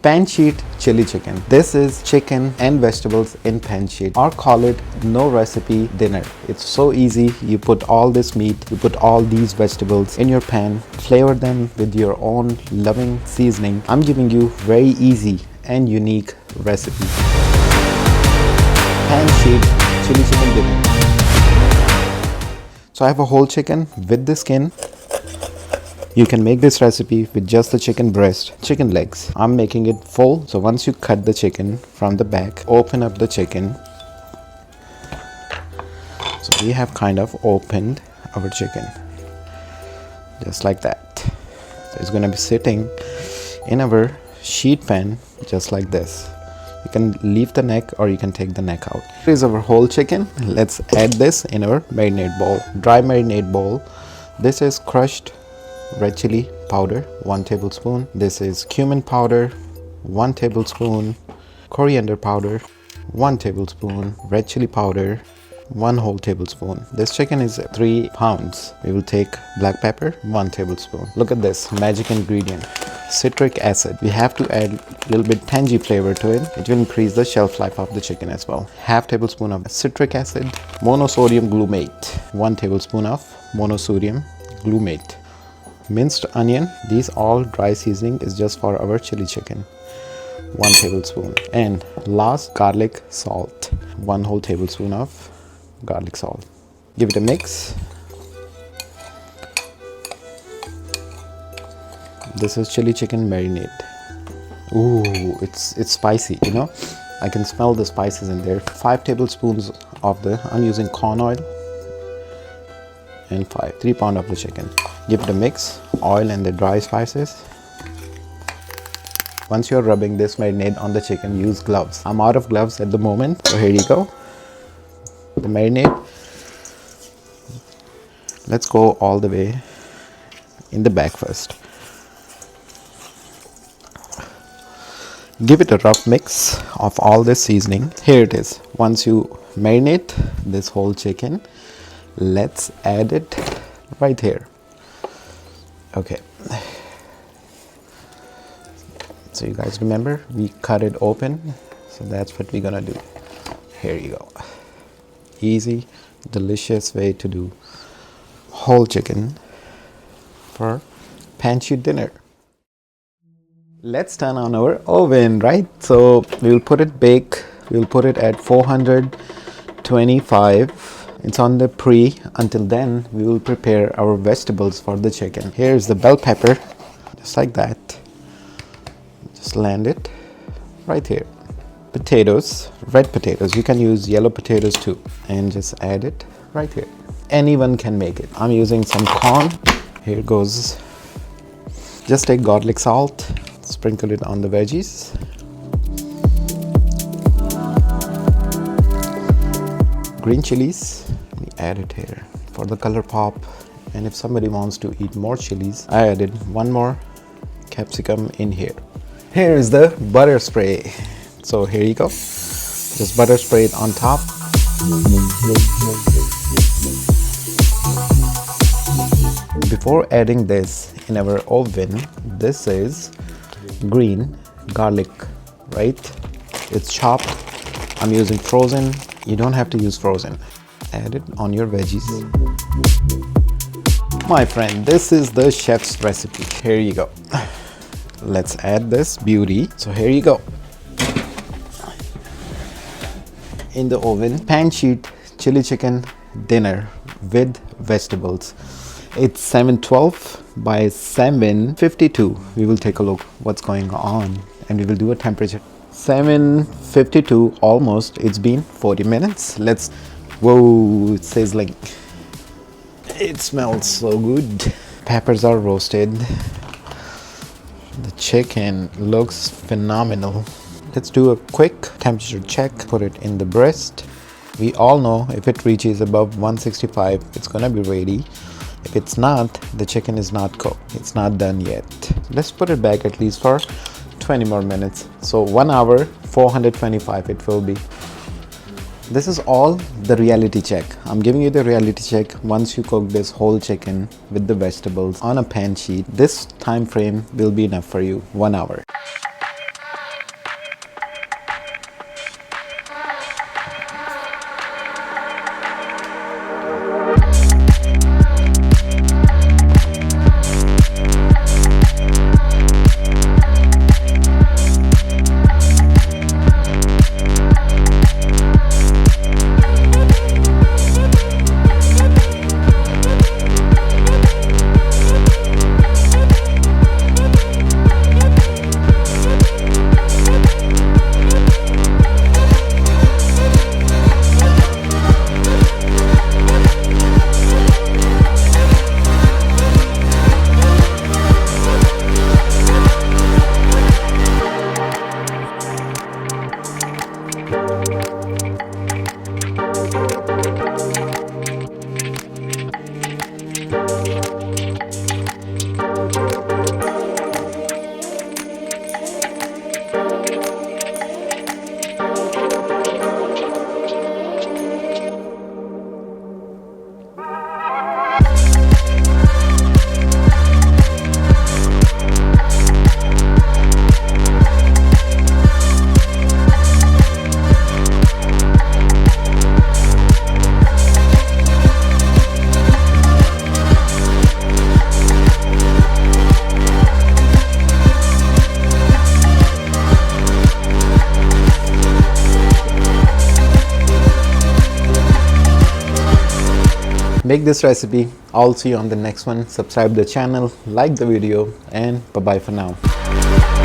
Pan sheet chili chicken. This is chicken and vegetables in pan sheet, or call it no recipe dinner. It's so easy. You put all this meat, you put all these vegetables in your pan, flavor them with your own loving seasoning. I'm giving you very easy and unique recipe. Pan sheet chili chicken dinner. So I have a whole chicken with the skin. You can make this recipe with just the chicken breast, chicken legs. I'm making it full. So once you cut the chicken from the back, open up the chicken. So we have kind of opened our chicken, just like that. So it's gonna be sitting in our sheet pan, just like this. You can leave the neck or you can take the neck out. Here is our whole chicken. Let's add this in our marinade bowl, dry marinade bowl. This is crushed red chili powder, 1 tablespoon. This is cumin powder, 1 tablespoon. Coriander powder, 1 tablespoon. Red chili powder, 1 whole tablespoon. This chicken is 3 pounds. We will take black pepper, 1 tablespoon. Look at this magic ingredient, citric acid. We have to add a little bit tangy flavor to it. It will increase the shelf life of the chicken as well. Half tablespoon of citric acid. Monosodium glutamate, 1 tablespoon of monosodium glutamate. Minced onion. These all dry seasoning is just for our chili chicken, 1 tablespoon. And last, garlic salt, 1 whole tablespoon of garlic salt. Give it a mix. This is chili chicken marinade. Ooh, it's spicy, you know. I can smell the spices in there. 5 tablespoons of I'm using corn oil, and 3 pounds of the chicken. Give it a mix, oil and the dry spices. Once you're rubbing this marinade on the chicken, use gloves. I'm out of gloves at the moment, so here you go. The marinade. Let's go all the way in the back first. Give it a rough mix of all this seasoning. Here it is. Once you marinate this whole chicken, let's add it right here. Okay, so you guys remember we cut it open, so that's what we're gonna do. Here you go. Easy, delicious way to do whole chicken for pan sheet dinner. Let's turn on our oven, right? So we'll put it bake. We'll put it at 425. It's on the pre. Until then, we will prepare our vegetables for the chicken. Here's the bell pepper, just like that. Just land it right here. Potatoes, red potatoes. You can use yellow potatoes too. And just add it right here. Anyone can make it. I'm using some corn. Here goes. Just take garlic salt, sprinkle it on the veggies. Green chilies, we add it here for the color pop. And if somebody wants to eat more chilies, I added 1 more capsicum in here. Here is the butter spray. So here you go. Just butter spray it on top. Before adding this in our oven, this is green garlic, right? It's chopped. I'm using frozen. You don't have to use frozen. Add it on your veggies. My friend, this is the chef's recipe. Here you go. Let's add this beauty. So here you go. In the oven, pan sheet chili chicken dinner with vegetables. It's 712 by 752. We will take a look what's going on and we will do a temperature. 7:52 almost. It's been 40 minutes. Whoa, it's sizzling. It smells so good. Peppers are roasted. The chicken looks phenomenal. Let's do a quick temperature check. Put it in the breast. We all know if it reaches above 165, it's gonna be ready. If it's not, the chicken is not cooked. It's not done yet. Let's put it back at least for 20 more minutes. So 1 hour, 425 it will be. This is all the reality check. I'm giving you the reality check. Once you cook this whole chicken with the vegetables on a pan sheet, this time frame will be enough for you, 1 hour. make this recipe. I'll see you on the next one. Subscribe the channel, like the video, and bye bye for now.